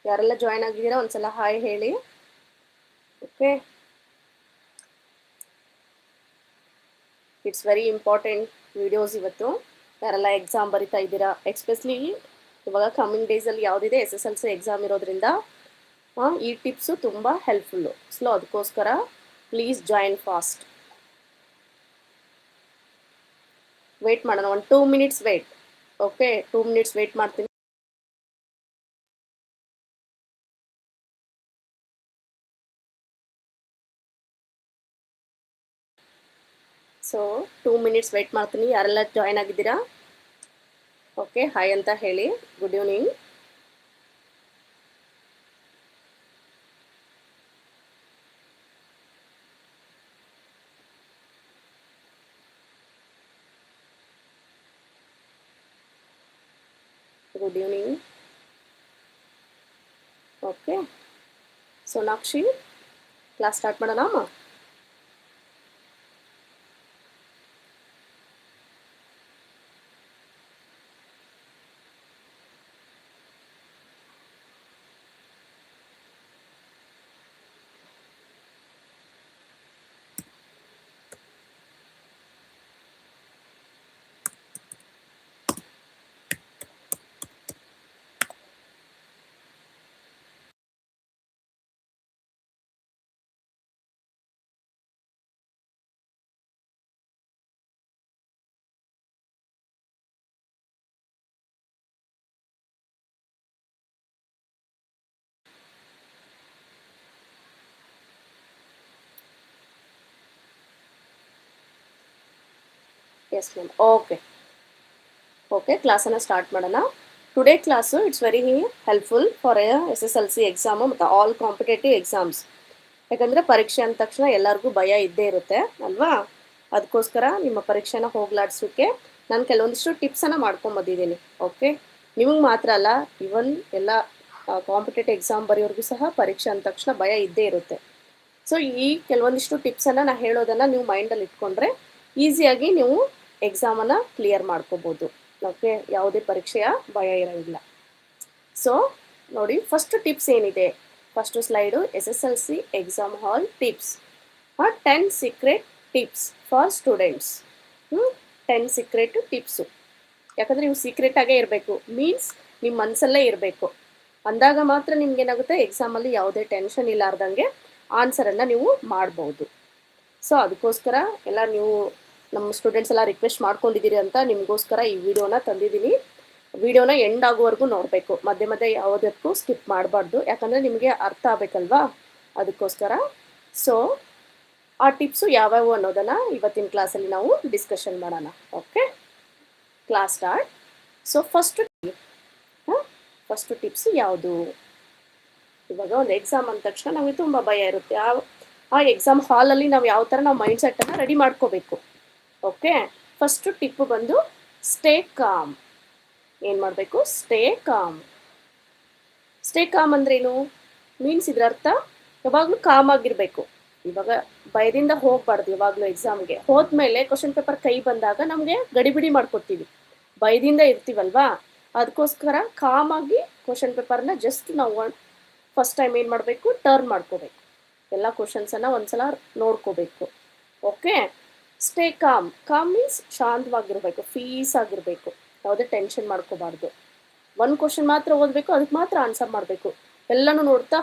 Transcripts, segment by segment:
ಯಾರೆಲ್ಲ ಜಾಯ್ನ್ ಆಗಿದ್ದೀರಾ ಒಂದ್ಸಲ ಹಾಯ್ ಹೇಳಿ. Okay, it's very important videos ಇವತ್ತು. ಯಾರೆಲ್ಲ ಎಕ್ಸಾಮ್ ಬರಿತಾ ಇದ್ದೀರಾ, ಎಕ್ಸ್ಪೆಷಲಿ ಇವಾಗ ಕಮ್ಮಿಂಗ್ ಡೇಸಲ್ಲಿ ಯಾವುದಿದೆ SSLC ಎಕ್ಸಾಮ್ ಇರೋದ್ರಿಂದ ಈ ಟಿಪ್ಸು ತುಂಬ ಹೆಲ್ಪ್ಫುಲ್ಲು. ಅದಕ್ಕೋಸ್ಕರ ಪ್ಲೀಸ್ ಜಾಯಿನ್ ಫಾಸ್ಟ್. ವೆಯ್ಟ್ ಮಾಡೋಣ, ಒಂದು 2 minutes wait. Okay, 2 minutes wait ಮಾಡ್ತೀನಿ. ಸೊ 2 ಮಿನಿಟ್ಸ್ ವೆಯ್ಟ್ ಮಾಡ್ತೀನಿ. ಯಾರೆಲ್ಲ ಜಾಯ್ನ್ ಆಗಿದ್ದೀರಾ ಓಕೆ ಹಾಯ್ ಅಂತ ಹೇಳಿ. Good evening. Good evening. Okay, Sonakshi class start ಮಾಡೋಣ ಅಮ್ಮ. Yes ma'am. ಓಕೆ ಕ್ಲಾಸನ್ನು ಸ್ಟಾರ್ಟ್ ಮಾಡೋಣ. Today class it's very helpful for SSLC exam ಮತ್ತು ಆಲ್ ಕಾಂಪಿಟೇಟಿವ್ ಎಕ್ಸಾಮ್ಸ್. ಯಾಕಂದರೆ ಪರೀಕ್ಷೆ ಅಂದ ತಕ್ಷಣ ಎಲ್ಲರಿಗೂ ಭಯ ಇದ್ದೇ ಇರುತ್ತೆ ಅಲ್ವಾ? ಅದಕ್ಕೋಸ್ಕರ ನಿಮ್ಮ ಪರೀಕ್ಷೆನ ಹೋಗ್ಲಾಡ್ಸೋಕ್ಕೆ ನಾನು ಕೆಲವೊಂದಿಷ್ಟು ಟಿಪ್ಸನ್ನು ಮಾಡ್ಕೊಂಬಂದಿದ್ದೀನಿ. ಓಕೆ, ನಿಮಗೆ ಮಾತ್ರ ಅಲ್ಲ, ಇವನ್ ಎಲ್ಲ ಕಾಂಪಿಟೇಟಿವ್ ಎಕ್ಸಾಮ್ ಬರೆಯೋರಿಗೂ ಸಹ ಪರೀಕ್ಷೆ ಅಂದ ತಕ್ಷಣ ಭಯ ಇದ್ದೇ ಇರುತ್ತೆ. ಸೊ ಈ ಕೆಲವೊಂದಿಷ್ಟು ಟಿಪ್ಸನ್ನು ನಾನು ಹೇಳೋದನ್ನು ನೀವು ಮೈಂಡಲ್ಲಿ ಇಟ್ಕೊಂಡ್ರೆ ಈಸಿಯಾಗಿ ನೀವು ಎಕ್ಸಾಮನ್ನು ಕ್ಲಿಯರ್ ಮಾಡ್ಕೋಬೋದು. ಓಕೆ, ಯಾವುದೇ ಪರೀಕ್ಷೆಯ ಭಯ ಇರೋಂಗಿಲ್ಲ. ಸೊ ನೋಡಿ, ಫಸ್ಟ್ ಟಿಪ್ಸ್ ಏನಿದೆ, first slide SSLC exam hall tips. 10 secret tips for students. 10 secret tips. ಯಾಕಂದರೆ ನೀವು ಸೀಕ್ರೆಟಾಗೇ ಇರಬೇಕು, ಮೀನ್ಸ್ ನಿಮ್ಮ ಮನಸ್ಸಲ್ಲೇ ಇರಬೇಕು. ಅಂದಾಗ ಮಾತ್ರ ನಿಮ್ಗೇನಾಗುತ್ತೆ, ಎಕ್ಸಾಮಲ್ಲಿ ಯಾವುದೇ ಟೆನ್ಷನ್ ಇಲ್ಲಾರ್ದಂಗೆ ಆನ್ಸರನ್ನು ನೀವು ಮಾಡ್ಬೋದು. ಸೊ ಅದಕ್ಕೋಸ್ಕರ ಎಲ್ಲ ನೀವು ನಮ್ಮ ಸ್ಟೂಡೆಂಟ್ಸ್ ಎಲ್ಲ ರಿಕ್ವೆಸ್ಟ್ ಮಾಡ್ಕೊಂಡಿದ್ದೀರಿ ಅಂತ ನಿಮಗೋಸ್ಕರ ಈ ವಿಡಿಯೋನ ತಂದಿದ್ದೀನಿ. ವಿಡಿಯೋನ ಎಂಡ್ ಆಗೋವರೆಗೂ ನೋಡಬೇಕು, ಮಧ್ಯೆ ಮಧ್ಯೆ ಯಾವುದಕ್ಕೂ ಸ್ಕಿಪ್ ಮಾಡಬಾರ್ದು, ಯಾಕಂದರೆ ನಿಮಗೆ ಅರ್ಥ ಆಗಬೇಕಲ್ವಾ? ಅದಕ್ಕೋಸ್ಕರ. ಸೊ ಆ ಟಿಪ್ಸು ಯಾವ್ಯಾವು ಅನ್ನೋದನ್ನು ಇವತ್ತಿನ ಕ್ಲಾಸಲ್ಲಿ ನಾವು ಡಿಸ್ಕಷನ್ ಮಾಡೋಣ. Okay, class start. So first tips ಯಾವುದು? ಇವಾಗ ಒಂದು ಎಕ್ಸಾಮ್ ಅಂದ ತಕ್ಷಣ ನಮಗೆ ತುಂಬ ಭಯ ಇರುತ್ತೆ. ಆ ಎಕ್ಸಾಮ್ ಹಾಲಲ್ಲಿ ನಾವು ಯಾವ ಥರ ನಾವು ಮೈಂಡ್ ಸೆಟ್ಟನ್ನು ರೆಡಿ ಮಾಡ್ಕೋಬೇಕು. ಓಕೆ, ಫಸ್ಟು ಟಿಪ್ಪು ಬಂದು ಸ್ಟೇ ಕಾಮ್. ಏನು ಮಾಡಬೇಕು? ಸ್ಟೇ ಕಾಮ್ ಅಂದ್ರೇನು? ಮೀನ್ಸ್ ಇದರ ಅರ್ಥ ಯಾವಾಗಲೂ ಕಾಮ್ ಆಗಿರಬೇಕು. ಇವಾಗ ಭಯದಿಂದ ಹೋಗಬಾರ್ದು. ಯಾವಾಗಲೂ ಎಕ್ಸಾಮ್ಗೆ ಹೋದ್ಮೇಲೆ ಕ್ವಶನ್ ಪೇಪರ್ ಕೈ ಬಂದಾಗ ನಮಗೆ ಗಡಿಬಿಡಿ ಮಾಡ್ಕೊತೀವಿ, ಭಯದಿಂದ ಇರ್ತೀವಲ್ವಾ? ಅದಕ್ಕೋಸ್ಕರ ಕಾಮಾಗಿ ಕ್ವಶನ್ ಪೇಪರ್ನ ಜಸ್ಟ್ ನಾವು ಫಸ್ಟ್ ಟೈಮ್ ಏನು ಮಾಡಬೇಕು, ಟರ್ನ್ ಮಾಡ್ಕೋಬೇಕು. ಎಲ್ಲ ಕ್ವಶನ್ಸನ್ನು ಒಂದ್ಸಲ ನೋಡ್ಕೋಬೇಕು. ಓಕೆ, ಸ್ಟೇ ಕಾಮ್ ಮೀನ್ಸ್ ಶಾಂತವಾಗಿರಬೇಕು, ಪೀಸ್ ಆಗಿರಬೇಕು, ಯಾವುದೇ ಟೆನ್ಷನ್ ಮಾಡ್ಕೋಬಾರ್ದು. ಒಂದು ಕ್ವಶನ್ ಮಾತ್ರ ಓದಬೇಕು, ಅದಕ್ಕೆ ಮಾತ್ರ ಆನ್ಸರ್ ಮಾಡಬೇಕು. ಎಲ್ಲನೂ ನೋಡ್ತಾ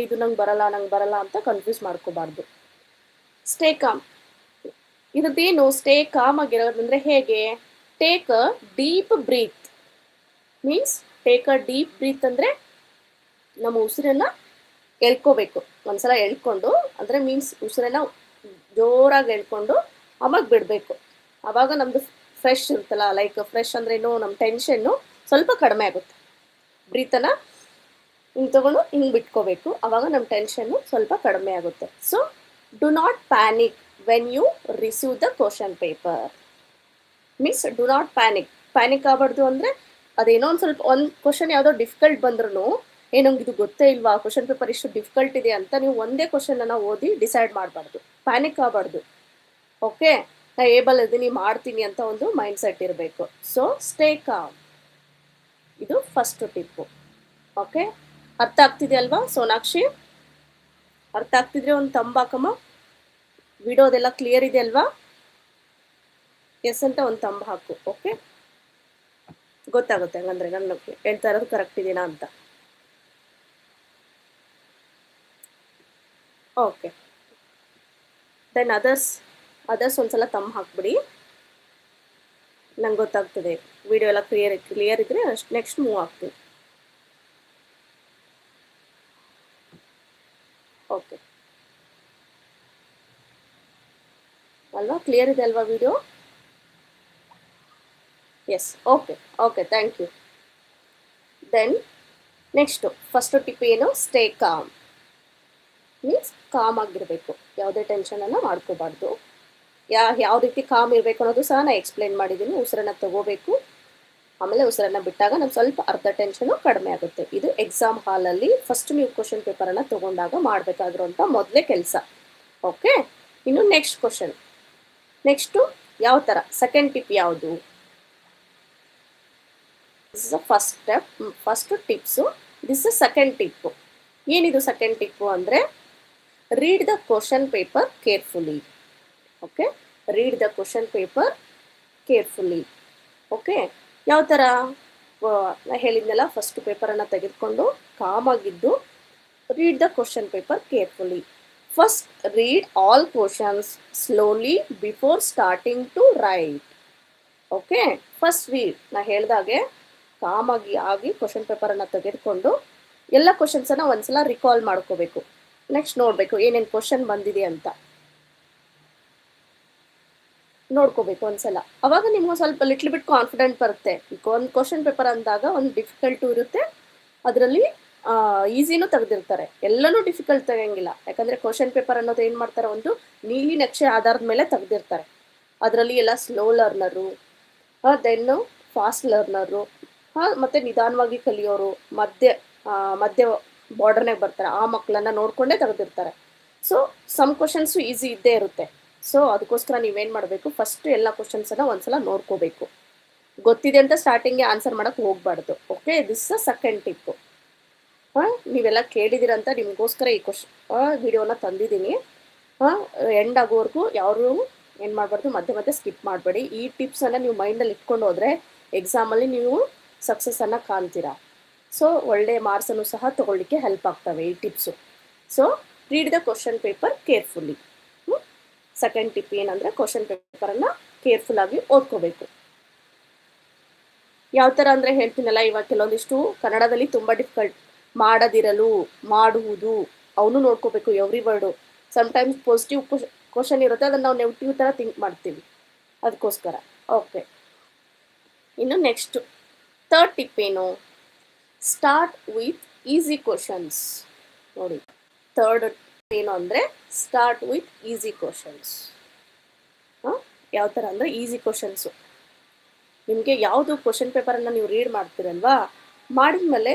ಇದು ನಂಗೆ ಬರಲ್ಲ ಅಂತ ಕನ್ಫ್ಯೂಸ್ ಮಾಡ್ಕೋಬಾರ್ದು. ಸ್ಟೇ ಕಾಮ್ ಇರದೇನು? ಸ್ಟೇ ಕಾಮ್ ಆಗಿರೋದಂದರೆ ಹೇಗೆ? Take a deep breath. Means take a deep breath ಅಂದರೆ ನಮ್ಮ ಉಸಿರನ್ನು ಎಳ್ಕೋಬೇಕು. ಒಂದ್ಸಲ ಎಳ್ಕೊಂಡು, ಅಂದರೆ ಮೀನ್ಸ್ ಉಸಿರನ್ನು ಜೋರಾಗಿ ಎಳ್ಕೊಂಡು ಆವಾಗ ಬಿಡಬೇಕು. ಆವಾಗ ನಮ್ಮದು ಫ್ರೆಶ್ ಇರುತ್ತಲ್ಲ, ಲೈಕ್ ಫ್ರೆಶ್ ಅಂದ್ರೇನು, ನಮ್ಮ ಟೆನ್ಷನ್ನು ಸ್ವಲ್ಪ ಕಡಿಮೆ ಆಗುತ್ತೆ. ಬ್ರೀತನ್ನು ಹಿಂಗೆ ತೊಗೊಂಡು ಹಿಂಗೆ ಬಿಟ್ಕೋಬೇಕು, ಆವಾಗ ನಮ್ಮ ಟೆನ್ಷನ್ನು ಸ್ವಲ್ಪ ಕಡಿಮೆ ಆಗುತ್ತೆ. So do not panic when you receive the question paper. Means do not panic ಆಗಬಾರ್ದು. ಅಂದರೆ ಅದೇನೋ ಒಂದು ಕ್ವಶನ್ ಯಾವುದೋ ಡಿಫಿಕಲ್ಟ್ ಬಂದ್ರೂ ನಂಗೆ ಇದು ಗೊತ್ತೇ ಇಲ್ವಾ, ಕ್ವಶನ್ ಪೇಪರ್ ಇಷ್ಟು ಡಿಫಿಕಲ್ಟ್ ಇದೆ ಅಂತ ನೀವು ಒಂದೇ ಕ್ವಶನನ್ನು ಓದಿ ಡಿಸೈಡ್ ಮಾಡಬಾರ್ದು, ಪ್ಯಾನಿಕ್ ಆಗಬಾರ್ದು. ಓಕೆ, ನಾ ಏಬಲ್ ಇದ್ದೀನಿ, ಮಾಡ್ತೀನಿ ಅಂತ ಒಂದು ಮೈಂಡ್ ಸೆಟ್ ಇರಬೇಕು. ಸೊ ಸ್ಟೇ ಕಾಮ್, ಇದು ಫಸ್ಟ್ ಟಿಪ್ಪು. ಓಕೆ, ಅರ್ಥ ಆಗ್ತಿದೆ ಅಲ್ವಾ ಸೋನಾಕ್ಷಿ? ಅರ್ಥ ಆಗ್ತಿದ್ರೆ ಒಂದು ತಂಬಾಕಮ್ಮ. ವಿಡಿಯೋದೆಲ್ಲ ಕ್ಲಿಯರ್ ಇದೆ ಅಲ್ವಾ? ಎಸ್ ಅಂತ ಒಂದು ತಂಬ ಹಾಕು. ಓಕೆ, ಗೊತ್ತಾಗುತ್ತೆ ಹಂಗಂದ್ರೆ ನಾನು ಹೇಳ್ತಾ ಇರೋದು ಕರೆಕ್ಟ್ ಇದೆಯಾ ಅಂತ. ಓಕೆ, ದೆನ್ ಅದರ್ಸ್ ಒಂದ್ಸಲ ತಮ್ಮ ಹಾಕ್ಬಿಡಿ. ನಂಗೆ ಗೊತ್ತಾಗ್ತದೆ ವಿಡಿಯೋ ಎಲ್ಲ ಕ್ಲಿಯರ್ ಇದ್ರೆ ನೆಕ್ಸ್ಟ್ ಮೂವ್ ಆಗ್ತೀನಿ. ಓಕೆ ಅಲ್ವಾ? ಕ್ಲಿಯರ್ ಇದೆ ಅಲ್ವಾ video? Yes, okay okay, thank you. Then next first tip ಏನು? Stay calm. ಮೀನ್ಸ್ ಕಾಮ್ ಆಗಿರಬೇಕು, ಯಾವುದೇ ಟೆನ್ಷನನ್ನು ಮಾಡ್ಕೋಬಾರ್ದು. ಯಾವ ರೀತಿ ಕಾಮ್ ಇರಬೇಕು ಅನ್ನೋದು ಸಹ ನಾನು ಎಕ್ಸ್ಪ್ಲೇನ್ ಮಾಡಿದ್ದೀನಿ. ಉಸಿರನ್ನು ತಗೋಬೇಕು, ಆಮೇಲೆ ಉಸಿರನ್ನು ಬಿಟ್ಟಾಗ ನಮ್ಗೆ ಸ್ವಲ್ಪ ಅರ್ಧ ಟೆನ್ಷನು ಕಡಿಮೆ ಆಗುತ್ತೆ. ಇದು ಎಕ್ಸಾಮ್ ಹಾಲಲ್ಲಿ ಫಸ್ಟ್ ನೀವು ಕ್ವಶನ್ ಪೇಪರನ್ನು ತೊಗೊಂಡಾಗ ಮಾಡಬೇಕಾಗಿರುವಂಥ ಮೊದಲೇ ಕೆಲಸ. ಓಕೆ, ಇನ್ನು ನೆಕ್ಸ್ಟ್ ಕ್ವಶನ್. ನೆಕ್ಸ್ಟು ಯಾವ ಥರ ಸೆಕೆಂಡ್ ಟಿಪ್ ಯಾವುದು? This is the first step, first tips. This is second tip. ಏನಿದು ಸೆಕೆಂಡ್ ಟಿಪ್ಪು ಅಂದರೆ read the question paper carefully. Okay, read the question paper carefully. Okay, ಯಾವ ಥರ? ನಾ ಹೇಳಿದ್ನಲ್ಲ, ಫಸ್ಟ್ ಪೇಪರನ್ನು ತೆಗೆದುಕೊಂಡು ಕಾಮಾಗಿದ್ದು read the question paper carefully. First read all questions slowly before starting to write. Okay, first read, ನಾ ಹೇಳ್ದಾಗೆ ಕಾಮಾಗಿ ಕ್ವಶನ್ ಪೇಪರನ್ನು ತೆಗೆದುಕೊಂಡು ಎಲ್ಲ ಕ್ವಶನ್ಸನ್ನು ಒಂದ್ಸಲ ರಿಕಾಲ್ ಮಾಡ್ಕೋಬೇಕು. ನೆಕ್ಸ್ಟ್ ನೋಡಬೇಕು ಏನೇನು ಕ್ವಶನ್ ಬಂದಿದೆ ಅಂತ ನೋಡ್ಕೋಬೇಕು ಒಂದ್ಸಲ. ಅವಾಗ ನಿಮ್ಗೆ ಸ್ವಲ್ಪ ಲಿಟ್ಲ್ ಬಿಟ್ ಕಾನ್ಫಿಡೆಂಟ್ ಬರುತ್ತೆ. ಈಗ ಒಂದು ಕ್ವಶನ್ ಪೇಪರ್ ಅಂದಾಗ ಒಂದು ಡಿಫಿಕಲ್ಟು ಇರುತ್ತೆ, ಅದರಲ್ಲಿ ಈಸಿನೂ ತೆಗೆದಿರ್ತಾರೆ. ಎಲ್ಲನೂ ಡಿಫಿಕಲ್ಟ್ ತೆಗೆಯಂಗಿಲ್ಲ, ಯಾಕಂದರೆ ಕ್ವಶನ್ ಪೇಪರ್ ಅನ್ನೋದು ಏನು ಮಾಡ್ತಾರೆ, ಒಂದು ನೀಲಿ ನಕ್ಷೆ ಆಧಾರದ ಮೇಲೆ ತೆಗೆದಿರ್ತಾರೆ. ಅದರಲ್ಲಿ ಎಲ್ಲ ಸ್ಲೋ ಲರ್ನರು, ದೆನ್ನು ಫಾಸ್ಟ್ ಲರ್ನರು, ಮತ್ತು ನಿಧಾನವಾಗಿ ಕಲಿಯೋರು, ಮಧ್ಯ ಬಾರ್ಡರ್ನಾಗ ಬರ್ತಾರೆ, ಆ ಮಕ್ಕಳನ್ನ ನೋಡಿಕೊಂಡೇ ತೆಗೆದಿರ್ತಾರೆ. ಸೊ ಸಮ್ ಕ್ವಶನ್ಸು ಈಸಿ ಇದ್ದೇ ಇರುತ್ತೆ. ಸೊ ಅದಕ್ಕೋಸ್ಕರ ನೀವೇನು ಮಾಡಬೇಕು, ಫಸ್ಟ್ ಎಲ್ಲ ಕ್ವಶನ್ಸನ್ನು ಒಂದ್ಸಲ ನೋಡ್ಕೋಬೇಕು. ಗೊತ್ತಿದೆ ಅಂತ ಸ್ಟಾರ್ಟಿಂಗ್ಗೆ ಆನ್ಸರ್ ಮಾಡೋಕ್ಕೆ ಹೋಗಬಾರ್ದು. Okay, this a second Tipu. ನೀವೆಲ್ಲ ಕೇಳಿದಿರಂತ ನಿಮಗೋಸ್ಕರ ಈ ವಿಡಿಯೋನ ತಂದಿದ್ದೀನಿ. ಎಂಡ್ ಆಗೋವರೆಗೂ ಯಾರು ಏನು ಮಾಡಬಾರ್ದು, ಮಧ್ಯೆ ಸ್ಕಿಪ್ ಮಾಡಬೇಡಿ. ಈ ಟಿಪ್ಸನ್ನು ನೀವು ಮೈಂಡಲ್ಲಿ ಇಟ್ಕೊಂಡು ಹೋದರೆ ಎಕ್ಸಾಮಲ್ಲಿ ನೀವು ಸಕ್ಸಸ್ಸನ್ನು ಕಾಣ್ತೀರಾ. ಸೊ ಒಳ್ಳೆಯ ಮಾರ್ಕ್ಸನ್ನು ಸಹ ತೊಗೊಳ್ಳಿಕ್ಕೆ ಹೆಲ್ಪ್ ಆಗ್ತವೆ ಈ tips. So read the question paper ಕೇರ್ಫುಲ್ಲಿ. Second tip ಏನಂದರೆ ಕ್ವಶನ್ ಪೇಪರನ್ನು ಕೇರ್ಫುಲ್ಲಾಗಿ ಓದ್ಕೋಬೇಕು. ಯಾವ ಥರ ಅಂದರೆ ಹೇಳ್ತೀನಲ್ಲ, ಇವಾಗ ಕೆಲವೊಂದಿಷ್ಟು ಕನ್ನಡದಲ್ಲಿ ತುಂಬ ಡಿಫಿಕಲ್ಟ್, ಮಾಡದಿರಲು, ಮಾಡುವುದು, ಅವನು ನೋಡ್ಕೋಬೇಕು every word. Sometimes positive question ಇರುತ್ತೆ, ಅದನ್ನು ನಾವು ನೆಗೆಟಿವ್ ಥರ ಥಿಂಕ್ ಮಾಡ್ತೀವಿ, ಅದಕ್ಕೋಸ್ಕರ. ಓಕೆ, ಇನ್ನು ನೆಕ್ಸ್ಟ್ ಥರ್ಡ್ ಟಿಪ್ ಏನು? Start with easy questions. ನೋಡಿ, ಥರ್ಡ್ ಏನು ಅಂದರೆ ಸ್ಟಾರ್ಟ್ ವಿತ್ ಈಸಿ ಕ್ವಶನ್ಸ್. ಯಾವ ಥರ ಅಂದರೆ ಈಸಿ ಕ್ವಶನ್ಸು. ನಿಮಗೆ ಯಾವುದು ಕ್ವಶನ್ ಪೇಪರನ್ನು ನೀವು ರೀಡ್ ಮಾಡ್ತೀರಲ್ವಾ, ಮಾಡಿದ್ಮೇಲೆ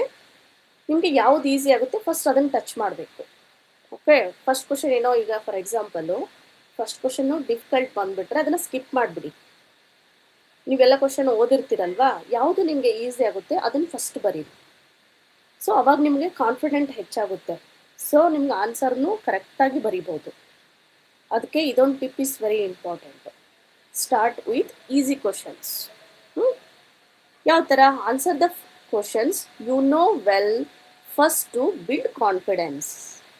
ನಿಮಗೆ ಯಾವುದು ಈಸಿ ಆಗುತ್ತೆ ಫಸ್ಟ್ ಅದನ್ನು ಟಚ್ ಮಾಡಬೇಕು. ಓಕೆ, ಫಸ್ಟ್ ಕ್ವಶನ್ ಏನೋ, ಈಗ for example first question difficult ಬಂದುಬಿಟ್ರೆ ಅದನ್ನು ಸ್ಕಿಪ್ ಮಾಡಿಬಿಡಿ. ನೀವೆಲ್ಲ ಕ್ವಶನ್ ಓದಿರ್ತೀರಲ್ವಾ, ಯಾವುದು ನಿಮಗೆ ಈಸಿ ಆಗುತ್ತೆ ಅದನ್ನು ಫಸ್ಟ್ ಬರೀರಿ. ಸೊ ಅವಾಗ ನಿಮಗೆ ಕಾನ್ಫಿಡೆಂಟ್ ಹೆಚ್ಚಾಗುತ್ತೆ. ಸೊ ನಿಮ್ಗೆ ಆನ್ಸರ್ನು ಕರೆಕ್ಟಾಗಿ ಬರಿಬೋದು. ಅದಕ್ಕೆ ಇದೊಂದು tip is very important. Start with easy questions. ಯಾವ ಥರ? Answer the questions you know well first to build confidence.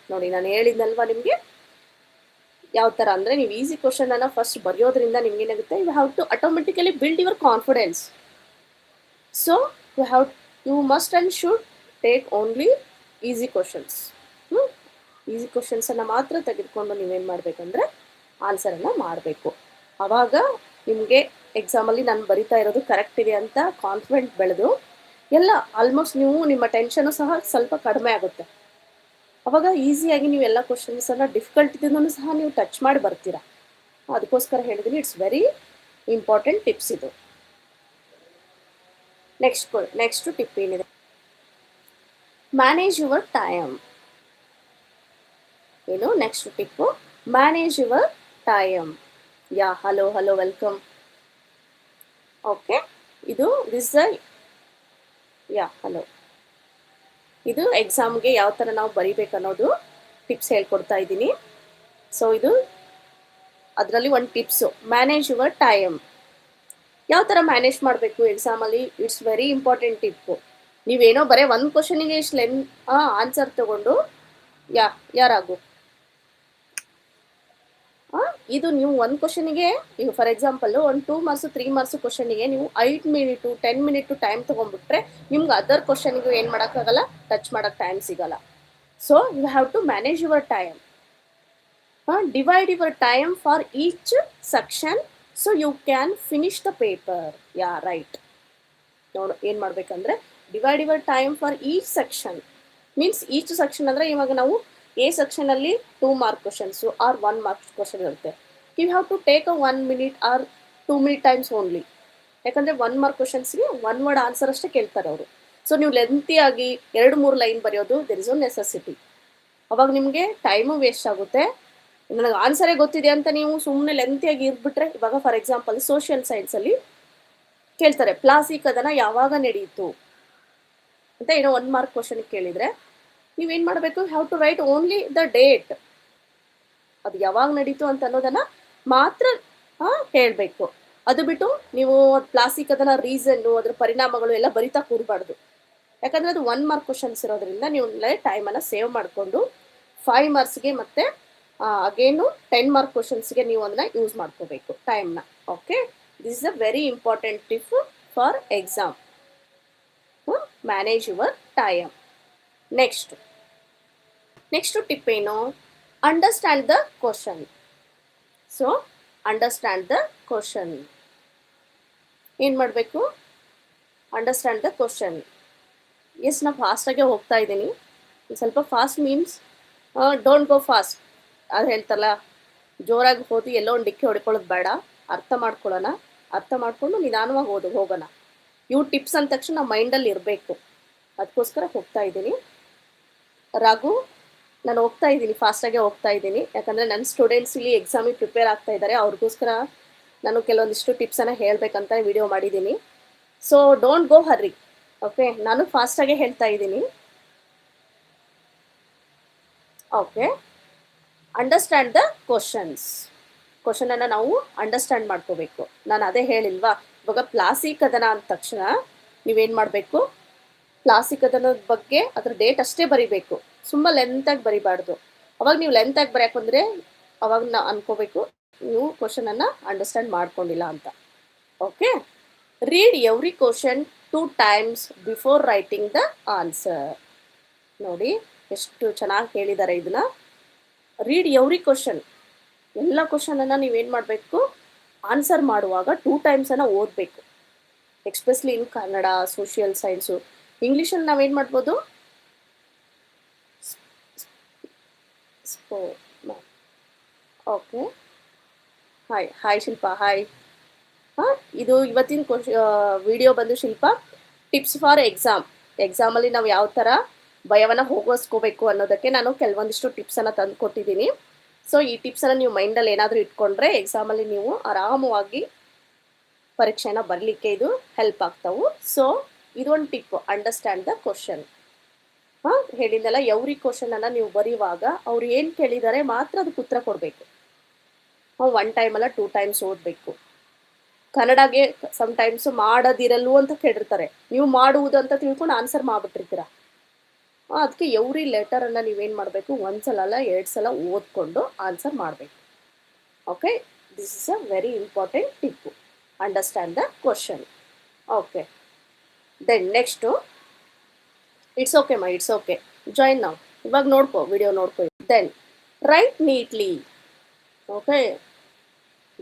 ನೋಡಿ, ನಾನು ಹೇಳಿದ್ನಲ್ವಾ ನಿಮಗೆ ಯಾವ ಥರ ಅಂದರೆ, ನೀವು ಈಸಿ ಕ್ವಶನನ್ನು ಫಸ್ಟ್ ಬರೆಯೋದ್ರಿಂದ ನಿಮ್ಗೇನಾಗುತ್ತೆ, you have to automatically build your confidence. So you must and should take only easy questions. Easy ಕ್ವಶನ್ಸನ್ನು ಮಾತ್ರ ತೆಗೆದುಕೊಂಡು ನೀವೇನು ಮಾಡಬೇಕಂದ್ರೆ ಆನ್ಸರನ್ನು ಮಾಡಬೇಕು. ಆವಾಗ ನಿಮಗೆ ಎಕ್ಸಾಮಲ್ಲಿ ನಾನು ಬರಿತಾ ಇರೋದು ಕರೆಕ್ಟ್ ಇದೆ ಅಂತ ಕಾನ್ಫಿಡೆಂಟ್ ಬೆಳೆದು ಎಲ್ಲ ಆಲ್ಮೋಸ್ಟ್ ನೀವು ನಿಮ್ಮ ಟೆನ್ಷನು ಸಹ ಸ್ವಲ್ಪ ಕಡಿಮೆ ಆಗುತ್ತೆ. ಆವಾಗ ಈಸಿಯಾಗಿ ನೀವು ಎಲ್ಲ ಕ್ವಶನ್ಸನ್ನು ಡಿಫಿಕಲ್ಟ್ ಇದನ್ನು ಸಹ ನೀವು ಟಚ್ ಮಾಡಿ ಬರ್ತೀರಾ. ಅದಕ್ಕೋಸ್ಕರ ಹೇಳಿದ್ದೀನಿ, ಇಟ್ಸ್ ವೆರಿ ಇಂಪಾರ್ಟೆಂಟ್ ಟಿಪ್ಸ್ ಇದು. ನೆಕ್ಸ್ಟ್ ಟಿಪ್ ಏನಿದೆ? Manage your time. ಏನು next tip? Manage your time. Yeah, hello welcome. Okay, ಇದು ದಿಸ್ ಯಾ ಹಲೋ. ಇದು ಎಕ್ಸಾಮ್ಗೆ ಯಾವ ಥರ ನಾವು ಬರಿಬೇಕನ್ನೋದು ಟಿಪ್ಸ್ ಹೇಳ್ಕೊಡ್ತಾ ಇದ್ದೀನಿ. ಸೊ ಇದು ಅದರಲ್ಲಿ ಒಂದು ಟಿಪ್ಸು, ಮ್ಯಾನೇಜ್ ಯುವರ್ ಟೈಮ್. ಯಾವ ಥರ ಮ್ಯಾನೇಜ್ ಮಾಡಬೇಕು ಎಕ್ಸಾಮಲ್ಲಿ, ಇಟ್ಸ್ ವೆರಿ ಇಂಪಾರ್ಟೆಂಟ್ ಟಿಪ್ಪು. ನೀವೇನೋ ಬರೀ ಒಂದು ಕ್ವಶನಿಗೆ ಇಷ್ಟು ಆನ್ಸರ್ ತಗೊಂಡು ಯಾರಾಗು ಇದು ನೀವು ಒಂದು ಕ್ವಶನಿಗೆ, ಈಗ ಫಾರ್ ಎಕ್ಸಾಂಪಲ್ಲು ಒಂದು 2 ಮಾರ್ಕ್ಸು 3 ಮಾರ್ಕ್ಸು ಕ್ವಶನಿಗೆ ನೀವು 8 ಮಿನಿಟು 10 ಮಿನಿಟು ಟೈಮ್ ತೊಗೊಂಡ್ಬಿಟ್ರೆ ನಿಮ್ಗೆ ಅದರ್ ಕ್ವಶನಿಗೆ ಏನು ಮಾಡೋಕ್ಕಾಗಲ್ಲ, ಟಚ್ ಮಾಡೋಕ್ಕೆ ಟೈಮ್ ಸಿಗಲ್ಲ. So you have to manage your time. Divide your time for each section so you can finish the paper. Right. ನೋಡು ಏನು ಮಾಡಬೇಕಂದ್ರೆ divide your time for each section means each section ಅಂದರೆ ಇವಾಗ ನಾವು A ಸೆಕ್ಷನಲ್ಲಿ 2 mark questions or 1 mark question ಇರುತ್ತೆ. You have to take 1 minute or 2 minute times only. ಯಾಕಂದರೆ 1 mark ಕ್ವಶನ್ಸ್ಗೆ 1 word answer ಅಷ್ಟೇ ಕೇಳ್ತಾರೆ ಅವರು. ಸೊ ನೀವು ಲೆಂತಿಯಾಗಿ 2-3 ಲೈನ್ ಬರೆಯೋದು ದೆರ್ ಇಸ್ ನೋ ನೆಸೆಸಿಟಿ. ಅವಾಗ ನಿಮಗೆ ಟೈಮು ವೇಸ್ಟ್ ಆಗುತ್ತೆ. ನನಗೆ ಆನ್ಸರೇ ಗೊತ್ತಿದೆ ಅಂತ ನೀವು ಸುಮ್ಮನೆ ಲೆಂತಿಯಾಗಿ ಇರ್ಬಿಟ್ರೆ, ಇವಾಗ ಫಾರ್ ಎಕ್ಸಾಂಪಲ್ ಸೋಷಿಯಲ್ ಸೈನ್ಸಲ್ಲಿ ಕೇಳ್ತಾರೆ ಪ್ಲಾಸಿ ಕದನ ಯಾವಾಗ ನಡೆಯಿತು ಅಂತ ಏನೋ 1 ಮಾರ್ಕ್ ಕ್ವಶನ್ ಕೇಳಿದರೆ ನೀವೇನು ಮಾಡಬೇಕು, have to write only the date. ಅದು ಯಾವಾಗ ನಡೀತು ಅಂತ ಅನ್ನೋದನ್ನು ಮಾತ್ರ ಹೇಳಬೇಕು. ಅದು ಬಿಟ್ಟು ನೀವು ಪ್ಲಾಸಿ ಕದನ ರೀಸನ್ನು ಅದ್ರ ಪರಿಣಾಮಗಳು ಎಲ್ಲ ಬರಿತಾ ಕೂರಬಾರ್ದು. ಯಾಕಂದರೆ ಅದು 1 ಮಾರ್ಕ್ ಕ್ವಶನ್ಸ್ ಇರೋದ್ರಿಂದ ನೀವು ಟೈಮನ್ನು ಸೇವ್ ಮಾಡಿಕೊಂಡು 5 ಮಾರ್ಕ್ಸ್ಗೆ ಮತ್ತು ಅಗೇನು 10 ಮಾರ್ಕ್ ಕ್ವಶನ್ಸ್ಗೆ ನೀವು ಅದನ್ನ ಯೂಸ್ ಮಾಡ್ಕೋಬೇಕು ಟೈಮ್ನ. Okay, this is a very important tip for exam. Manage your time. Next tip ಏನು, understand the question. So understand the question ಏನು ಮಾಡಬೇಕು, ಅಂಡರ್ಸ್ಟ್ಯಾಂಡ್ ದ ಕ್ವಶನ್. ಎಸ್ ನಾನು ಫಾಸ್ಟಾಗೆ ಹೋಗ್ತಾ ಇದ್ದೀನಿ. ಸ್ವಲ್ಪ fast means don't go fast. ಅದು ಹೇಳ್ತಲ್ಲ, ಜೋರಾಗಿ ಹೋಗಿ ಎಲ್ಲೋ ಒಂದು ಡಿಕ್ಕಿ ಹೊಡ್ಕೊಳ್ಳೋದು ಬೇಡ, ಅರ್ಥ ಮಾಡ್ಕೊಳ್ಳೋಣ. ಅರ್ಥ ಮಾಡಿಕೊಂಡು ನಿಧಾನವಾಗಿ ಹೋಗೋಣ. ಇವು ಟಿಪ್ಸ್ ಅಂದ ತಕ್ಷಣ ನಾವು ಮೈಂಡಲ್ಲಿ ಇರಬೇಕು, ಅದಕ್ಕೋಸ್ಕರ ಹೋಗ್ತಾ ಇದ್ದೀನಿ. ರಾಘು, ನಾನು ಹೋಗ್ತಾ ಇದ್ದೀನಿ, ಫಾಸ್ಟಾಗೆ ಹೋಗ್ತಾ ಇದ್ದೀನಿ. ಯಾಕಂದರೆ ನನ್ನ ಸ್ಟೂಡೆಂಟ್ಸ್ ಇಲ್ಲಿ ಎಕ್ಸಾಮಿಗೆ ಪ್ರಿಪೇರ್ ಆಗ್ತಾ ಇದ್ದಾರೆ. ಅವ್ರಿಗೋಸ್ಕರ ನಾನು ಕೆಲವೊಂದಿಷ್ಟು ಟಿಪ್ಸನ್ನು ಹೇಳಬೇಕಂತ ವಿಡಿಯೋ ಮಾಡಿದ್ದೀನಿ. So don't go hurry. Okay, ನಾನು ಫಾಸ್ಟಾಗೆ ಹೇಳ್ತಾ ಇದ್ದೀನಿ. ಓಕೆ, ಅಂಡರ್ಸ್ಟ್ಯಾಂಡ್ ದ ಕ್ವಶನನ್ನು ನಾವು ಅಂಡರ್ಸ್ಟ್ಯಾಂಡ್ ಮಾಡ್ಕೋಬೇಕು. ನಾನು ಅದೇ ಹೇಳಿಲ್ವಾ, ಇವಾಗ ಪ್ಲಾಸಿ ಕದನ ಅಂದ ತಕ್ಷಣ ನೀವೇನು ಮಾಡಬೇಕು, ಪ್ಲಾಸಿ ಕದನದ ಬಗ್ಗೆ ಅದ್ರ ಡೇಟ್ ಅಷ್ಟೇ ಬರಿಬೇಕು, ತುಂಬ ಲೆಂತಾಗಿ ಬರಿಬಾರ್ದು. ಅವಾಗ ನೀವು ಲೆಂತಾಗಿ ಬರೆಯಕ್ಕೆ ಬಂದರೆ ಅವಾಗ ನಾವು ಅನ್ಕೋಬೇಕು ನೀವು ಕ್ವಶನನ್ನು ಅಂಡರ್ಸ್ಟ್ಯಾಂಡ್ ಮಾಡ್ಕೊಂಡಿಲ್ಲ ಅಂತ. Okay, read every question 2 times before writing the answer. ನೋಡಿ ಎಷ್ಟು ಚೆನ್ನಾಗಿ ಹೇಳಿದ್ದಾರೆ ಇದನ್ನ. ರೀಡ್ ಎವ್ರಿ ಕ್ವಶನ್, ಎಲ್ಲ ಕ್ವಶನನ್ನು ನೀವೇನು ಮಾಡಬೇಕು, ಆನ್ಸರ್ ಮಾಡುವಾಗ 2 times ಓದಬೇಕು. ಎಕ್ಸ್ಪೆಷಲಿ ಇನ್ ಕನ್ನಡ, ಸೋಷಿಯಲ್ ಸೈನ್ಸು. ಇಂಗ್ಲೀಷಲ್ಲಿ ನಾವೇನು ಮಾಡ್ಬೋದು, ಓಕೆ, ಹಾಯ್ ಶಿಲ್ಪಾ, ಹಾಯ್. ಇದು ಇವತ್ತಿನ ವಿಡಿಯೋ ಬಂದು ಶಿಲ್ಪ ಟಿಪ್ಸ್ ಫಾರ್ ಎಕ್ಸಾಮಲ್ಲಿ ನಾವು ಯಾವ ಥರ ಭಯವನ್ನು ಹೋಗಿಸ್ಕೋಬೇಕು ಅನ್ನೋದಕ್ಕೆ ನಾನು ಕೆಲವೊಂದಿಷ್ಟು ಟಿಪ್ಸನ್ನು ತಂದು ಕೊಟ್ಟಿದ್ದೀನಿ. ಸೊ ಈ ಟಿಪ್ಸನ್ನು ನೀವು ಮೈಂಡಲ್ಲಿ ಏನಾದರೂ ಇಟ್ಕೊಂಡ್ರೆ ಎಕ್ಸಾಮಲ್ಲಿ ನೀವು ಆರಾಮವಾಗಿ ಪರೀಕ್ಷೆನ ಬರಲಿಕ್ಕೆ ಇದು ಹೆಲ್ಪ್ ಆಗ್ತಾವು. ಸೊ ಇದೊಂದು ಟಿಪ್, ಅಂಡರ್ಸ್ಟ್ಯಾಂಡ್ ದ ಕ್ವಶನ್. ಹೇಳಿದ್ದಲ್ಲ, ಎವ್ರಿ ಕ್ವಶನನ್ನು ನೀವು ಬರೆಯುವಾಗ ಅವ್ರು ಏನು ಕೇಳಿದ್ದಾರೆ ಮಾತ್ರ ಅದಕ್ಕೆ ಉತ್ತರ ಕೊಡಬೇಕು. 1 time ಅಲ್ಲ 2 times ಓದಬೇಕು. ಕನ್ನಡಗೆ ಸಮ್ಟೈಮ್ಸು ಮಾಡೋದಿರಲ್ವು ಅಂತ ಕೇಳಿರ್ತಾರೆ, ನೀವು ಮಾಡುವುದು ಅಂತ ತಿಳ್ಕೊಂಡು ಆನ್ಸರ್ ಮಾಡಿಬಿಟ್ಟಿರ್ತೀರ. ಅದಕ್ಕೆ ಎವ್ರಿ ಲೆಟರನ್ನು ನೀವೇನು ಮಾಡಬೇಕು, 1 ಸಲ ಅಲ್ಲ 2 ಸಲ ಓದ್ಕೊಂಡು ಆನ್ಸರ್ ಮಾಡಬೇಕು. Okay, this is a very important tip, understand the question. Okay, then next it's okay join ನಾವು. ಇವಾಗ ನೋಡ್ಕೊ, ವಿಡಿಯೋ ನೋಡ್ಕೊ. Then write neatly. Okay,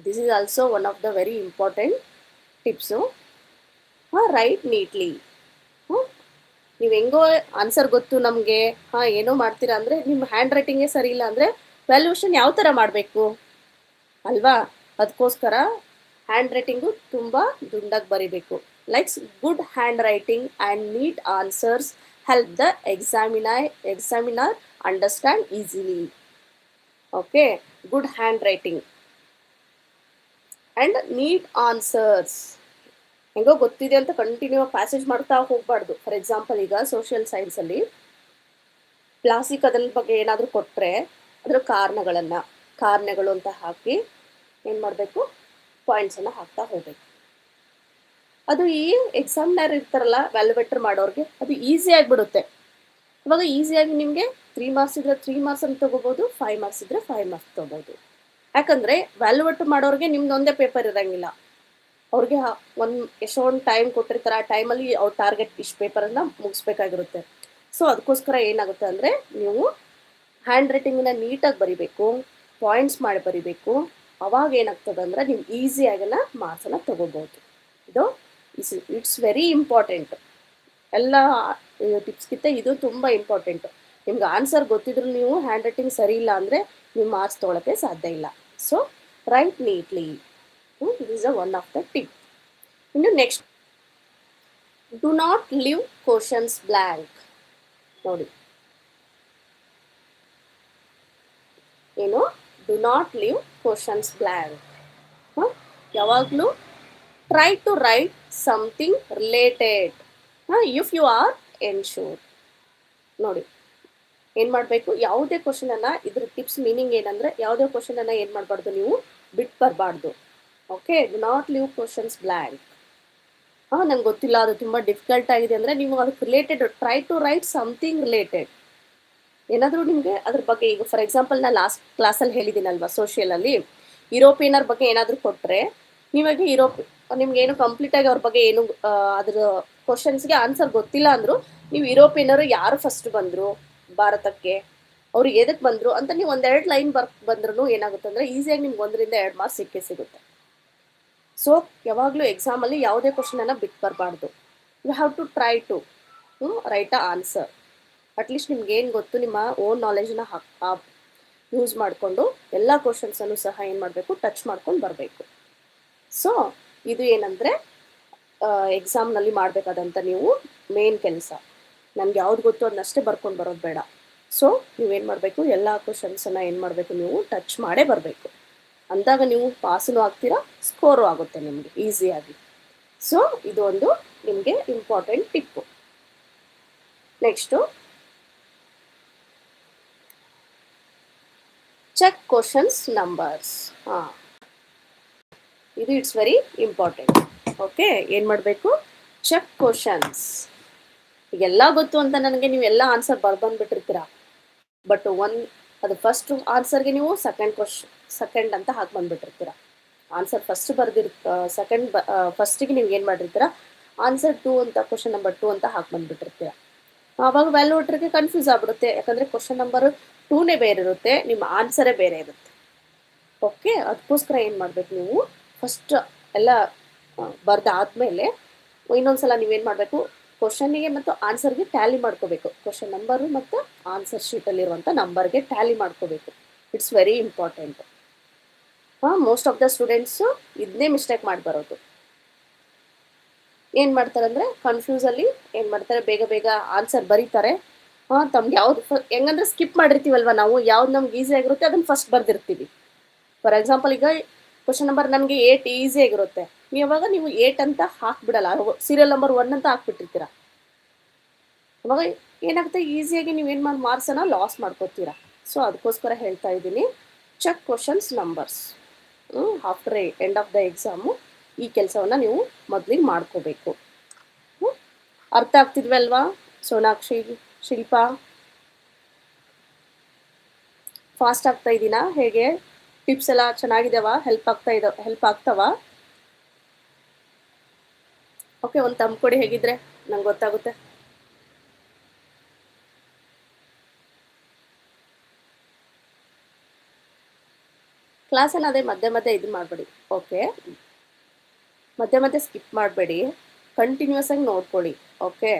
this is also one of the very important tips. Write neatly. ನೀವು ಹೆಂಗೋ answer ಗೊತ್ತು ನಮಗೆ, ಏನೋ ಮಾಡ್ತೀರಾ ಅಂದರೆ ನಿಮ್ಮ ಹ್ಯಾಂಡ್ ರೈಟಿಂಗೇ ಸರಿ ಇಲ್ಲ ಅಂದರೆ ವ್ಯಾಲ್ಯೂಷನ್ ಯಾವ ಥರ ಮಾಡಬೇಕು ಅಲ್ವಾ? ಅದಕ್ಕೋಸ್ಕರ ಹ್ಯಾಂಡ್ ರೈಟಿಂಗು ತುಂಬ ದುಂಡಾಗಿ ಬರಿಬೇಕು. Likes good hand writing and neat answers help the examiner understand easily. Okay, good hand writing and neat answers. ಹೆಂಗೋ ಗೊತ್ತಿದೆ ಅಂತ ಕಂಟಿನ್ಯೂ ಪ್ಯಾಸೇಜ್ ಮಾಡ್ತಾ ಹೋಗಬಾರ್ದು. ಫಾರ್ ಎಕ್ಸಾಂಪಲ್ ಈಗ ಸೋಷಿಯಲ್ ಸೈನ್ಸಲ್ಲಿ ಪ್ಲಾಸ್ಟಿಕ್ ಅದ್ರ ಬಗ್ಗೆ ಏನಾದರೂ ಕೊಟ್ಟರೆ ಅದರ ಕಾರಣಗಳು ಅಂತ ಹಾಕಿ ಏನು ಮಾಡಬೇಕು, ಪಾಯಿಂಟ್ಸನ್ನು ಹಾಕ್ತಾ ಹೋಗಬೇಕು. ಅದು ಈ ಎಕ್ಸಾಮ್ನರ್ ಇರ್ತಾರಲ್ಲ ವ್ಯಾಲ್ಯುವೇಟರ್ ಮಾಡೋರಿಗೆ ಅದು ಈಸಿ ಆಗಿಬಿಡುತ್ತೆ. ಇವಾಗ ಈಸಿಯಾಗಿ ನಿಮಗೆ 3 ಮಾರ್ಕ್ಸ್ ಇದ್ರೆ 3 ಮಾರ್ಕ್ಸ್ ಅಂತ ತೊಗೋಬೋದು, 5 ಮಾರ್ಕ್ಸ್ ಇದ್ರೆ 5 ಮಾರ್ಕ್ಸ್ ತೊಗೋಬೋದು. ಯಾಕಂದರೆ ವ್ಯಾಲ್ಯುವೇಟರ್ ಮಾಡೋರಿಗೆ ನಿಮ್ದು ಒಂದೇ ಪೇಪರ್ ಇರೋಂಗಿಲ್ಲ. ಅವ್ರಿಗೆ ಎಷ್ಟೊಂದು ಟೈಮ್ ಕೊಟ್ಟಿರ್ತಾರೆ, ಆ ಟೈಮಲ್ಲಿ ಅವ್ರ ಟಾರ್ಗೆಟ್ ಇಷ್ಟು ಪೇಪರನ್ನು ಮುಗಿಸ್ಬೇಕಾಗಿರುತ್ತೆ. ಸೊ ಅದಕ್ಕೋಸ್ಕರ ಏನಾಗುತ್ತೆ ಅಂದರೆ ನೀವು ಹ್ಯಾಂಡ್ ರೈಟಿಂಗನ್ನ ನೀಟಾಗಿ ಬರಿಬೇಕು, ಪಾಯಿಂಟ್ಸ್ ಮಾಡಿ ಬರಿಬೇಕು. ಅವಾಗ ಏನಾಗ್ತದೆ ಅಂದರೆ ನೀವು ಈಸಿಯಾಗೆಲ್ಲ ಮಾರ್ಕ್ಸನ್ನು ತೊಗೋಬೋದು. ಇದು ಇಟ್ಸ್ ವೆರಿ ಇಂಪಾರ್ಟೆಂಟ್. ಎಲ್ಲ ಟಿಪ್ಸ್ಗಿಂತ ಇದು ತುಂಬ ಇಂಪಾರ್ಟೆಂಟು. ನಿಮ್ಗೆ ಆನ್ಸರ್ ಗೊತ್ತಿದ್ರು ನೀವು ಹ್ಯಾಂಡ್ ರೈಟಿಂಗ್ ಸರಿ ಇಲ್ಲ ಅಂದರೆ ನೀವು ಮಾರ್ಕ್ಸ್ ತೊಗೊಳಕ್ಕೆ ಸಾಧ್ಯ ಇಲ್ಲ. So write neatly, this is one of the tip. ಇನ್ನು next, do not leave questions blank. ನೋಡಿ ಏನು, do not leave questions blank. ಯಾವಾಗಲೂ try to write something related if you are ensure. ನೋಡಿ ಏನು ಮಾಡಬೇಕು, ಯಾವುದೇ ಕ್ವಶನನ್ನು, ಇದ್ರ ಟಿಪ್ಸ್ ಮೀನಿಂಗ್ ಏನಂದರೆ ಯಾವುದೇ ಕ್ವಶನನ್ನು ಏನು ಮಾಡಬಾರ್ದು, ನೀವು ಬಿಟ್ಟು ಬರಬಾರ್ದು. Okay, do not leave questions blank. ನಂಗೆ ಗೊತ್ತಿಲ್ಲ, ಅದು ತುಂಬ ಡಿಫಿಕಲ್ಟ್ ಆಗಿದೆ ಅಂದರೆ ನೀವು ಅದಕ್ಕೆ related try to write something related. ಏನಾದರೂ ನಿಮಗೆ ಅದ್ರ ಬಗ್ಗೆ, ಈಗ ಫಾರ್ ಎಕ್ಸಾಂಪಲ್ ನಾನು ಲಾಸ್ಟ್ ಕ್ಲಾಸಲ್ಲಿ ಹೇಳಿದ್ದೀನಲ್ವ, ಸೋಷಿಯಲಲ್ಲಿ ಯುರೋಪಿಯನರ್ ಬಗ್ಗೆ ಏನಾದರೂ ಕೊಟ್ಟರೆ ನೀವಾಗ ನಿಮ್ಗೇನು ಕಂಪ್ಲೀಟಾಗಿ ಅವ್ರ ಬಗ್ಗೆ ಏನು ಅದ್ರ ಕ್ವಶನ್ಸ್ಗೆ ಆನ್ಸರ್ ಗೊತ್ತಿಲ್ಲ ಅಂದರೂ ನೀವು ಯುರೋಪಿಯನರು ಯಾರು ಫಸ್ಟ್ ಬಂದರು ಭಾರತಕ್ಕೆ, ಅವ್ರು ಎದಕ್ಕೆ ಬಂದರು ಅಂತ ನೀವು ಒಂದೆರಡು ಲೈನ್ ಬಂದ್ರೂ ಏನಾಗುತ್ತೆ ಅಂದರೆ ಈಸಿಯಾಗಿ ನಿಮ್ಗೆ 1 ರಿಂದ 2 ಮಾರ್ಕ್ಸ್ ಸಿಗುತ್ತೆ. ಸೊ ಯಾವಾಗಲೂ ಎಕ್ಸಾಮಲ್ಲಿ ಯಾವುದೇ ಕ್ವಶನನ್ನು ಬಿಟ್ಟು ಬರಬಾರ್ದು. You have to try to write a answer. At least ನಿಮ್ಗೆ ಏನು ಗೊತ್ತು ನಿಮ್ಮ ಓನ್ ನಾಲೆಜ್ನ ಯೂಸ್ ಮಾಡಿಕೊಂಡು ಎಲ್ಲ ಕ್ವಶನ್ಸನ್ನು ಸಹ ಏನು ಮಾಡಬೇಕು, ಟಚ್ ಮಾಡ್ಕೊಂಡು ಬರಬೇಕು. ಸೊ ಇದು ಏನಂದರೆ ಎಕ್ಸಾಮ್ನಲ್ಲಿ ಮಾಡಬೇಕಾದಂಥ ನೀವು ಮೇನ್ ಕೆಲಸ. ನನಗೆ ಯಾವ್ದು ಗೊತ್ತು ಅದನ್ನಷ್ಟೇ ಬರ್ಕೊಂಡು ಬರೋದು ಬೇಡ. ಸೊ ನೀವೇನು ಮಾಡಬೇಕು, ಎಲ್ಲ ಕ್ವಶನ್ಸನ್ನು ಏನು ಮಾಡಬೇಕು, ನೀವು ಟಚ್ ಮಾಡೇ ಬರಬೇಕು. ಅಂದಾಗ ನೀವು ಪಾಸೂ ಆಗ್ತೀರಾ, ಸ್ಕೋರು ಆಗುತ್ತೆ ನಿಮಗೆ ಈಸಿಯಾಗಿ. ಸೊ ಇದು ಒಂದು ನಿಮಗೆ important tip. Next, check questions numbers. ಇದು ಇಟ್ಸ್ ವೆರಿ ಇಂಪಾರ್ಟೆಂಟ್. ಓಕೆ, ಏನು ಮಾಡಬೇಕು, ಚೆಕ್ ಕ್ವಶನ್ಸ್. ಈಗೆಲ್ಲ ಗೊತ್ತು ಅಂತ ನನಗೆ ನೀವೆಲ್ಲ ಆನ್ಸರ್ ಬರ್ಬಂದ್ಬಿಟ್ಟಿರ್ತೀರ. ಬಟ್ ಅದು ಫಸ್ಟ್ ಆನ್ಸರ್ಗೆ ನೀವು ಸೆಕೆಂಡ್ ಅಂತ ಹಾಕಿ ಬಂದುಬಿಟ್ಟಿರ್ತೀರ. ಆನ್ಸರ್ ಫಸ್ಟ್ ಫಸ್ಟಿಗೆ ನೀವು ಏನು ಮಾಡಿರ್ತೀರ, ಆನ್ಸರ್ 2 ಅಂತ, ಕ್ವಶನ್ ನಂಬರ್ 2 ಅಂತ ಹಾಕಿ ಬಂದುಬಿಟ್ಟಿರ್ತೀರ. ಆವಾಗ ವ್ಯಾಲ್ಯೂಟರ್ಗೆ ಕನ್ಫ್ಯೂಸ್ ಆಗ್ಬಿಡುತ್ತೆ. ಯಾಕಂದರೆ ಕ್ವಶನ್ ನಂಬರ್ 2ನೇ ಬೇರೆ ಇರುತ್ತೆ, ನಿಮ್ಮ ಆನ್ಸರೇ ಬೇರೆ ಇರುತ್ತೆ. ಓಕೆ, ಅದಕ್ಕೋಸ್ಕರ ಏನು ಮಾಡಬೇಕು, ನೀವು ಫಸ್ಟ್ ಎಲ್ಲ ಬರೆದಾದ್ಮೇಲೆ ಇನ್ನೊಂದ್ಸಲ ನೀವೇನು ಮಾಡಬೇಕು, ಕ್ವಶನ್ನಿಗೆ ಮತ್ತು ಆನ್ಸರ್ಗೆ ಟ್ಯಾಲಿ ಮಾಡ್ಕೋಬೇಕು. ಕ್ವಶನ್ ನಂಬರು ಮತ್ತು ಆನ್ಸರ್ ಶೀಟಲ್ಲಿರುವಂಥ ನಂಬರ್ಗೆ ಟ್ಯಾಲಿ ಮಾಡ್ಕೋಬೇಕು. It's very important. Most of the students ಇದನ್ನೇ ಮಿಸ್ಟೇಕ್ ಮಾಡಿ ಬರೋದು. ಏನು ಮಾಡ್ತಾರೆ ಅಂದರೆ ಕನ್ಫ್ಯೂಸಲ್ಲಿ ಏನು ಮಾಡ್ತಾರೆ, ಬೇಗ ಆನ್ಸರ್ ಬರೀತಾರೆ. ತಮ್ಗೆ ಯಾವ್ದು ಹೆಂಗಂದ್ರೆ ಸ್ಕಿಪ್ ಮಾಡಿರ್ತೀವಲ್ವ ನಾವು, ಯಾವ್ದು ನಮ್ಗೆ ಈಸಿ ಆಗಿರುತ್ತೆ ಅದನ್ನು ಫಸ್ಟ್ ಬರೆದಿರ್ತೀವಿ. ಫಾರ್ ಎಕ್ಸಾಂಪಲ್ ಈಗ ಕ್ವಶನ್ ನಂಬರ್ ನನಗೆ 8 ಈಸಿ ಆಗಿರುತ್ತೆ, ನೀವು 8 ಅಂತ ಹಾಕ್ಬಿಡಲ್ಲ, ಸೀರಿಯಲ್ ನಂಬರ್ 1 ಅಂತ ಹಾಕ್ಬಿಟ್ಟಿರ್ತೀರ. ಅವಾಗ ಏನಾಗುತ್ತೆ, ಈಸಿಯಾಗಿ ನೀವೇನು ಮಾಡಿ ಮಾರ್ಕ್ಸನ್ನು ಲಾಸ್ ಮಾಡ್ಕೋತೀರಾ. ಸೊ ಅದಕ್ಕೋಸ್ಕರ ಹೇಳ್ತಾ ಇದ್ದೀನಿ, check questions numbers. After end of the exam ಈ ಕೆಲಸವನ್ನು ನೀವು ಮೊದಲಿಗೆ ಮಾಡ್ಕೋಬೇಕು. ಅರ್ಥ ಆಗ್ತಿದ್ವಲ್ವಾ ಸೋನಾಕ್ಷಿ, ಶಿಲ್ಪಾ? ಫಾಸ್ಟ್ ಆಗ್ತಾ ಇದ್ದೀನಾ? ಹೇಗೆ ಟಿಪ್ಸ್ ಎಲ್ಲ ಚೆನ್ನಾಗಿದ್ದಾವ? ಹೆಲ್ಪ್ ಆಗ್ತಾವ? ಓಕೆ, ಒಂದು ತಮ್ಮ ಕೊಡಿ ಹೇಗಿದ್ರೆ ನಂಗೆ ಗೊತ್ತಾಗುತ್ತೆ. ಕ್ಲಾಸನ್ನು ಅದೇ ಮಧ್ಯೆ ಇದು ಮಾಡಬೇಡಿ. ಓಕೆ, ಮಧ್ಯೆ ಸ್ಕಿಪ್ ಮಾಡಬೇಡಿ, ಕಂಟಿನ್ಯೂಸ್ ಆಗಿ ನೋಡ್ಕೊಳ್ಳಿ. ಓಕೆ,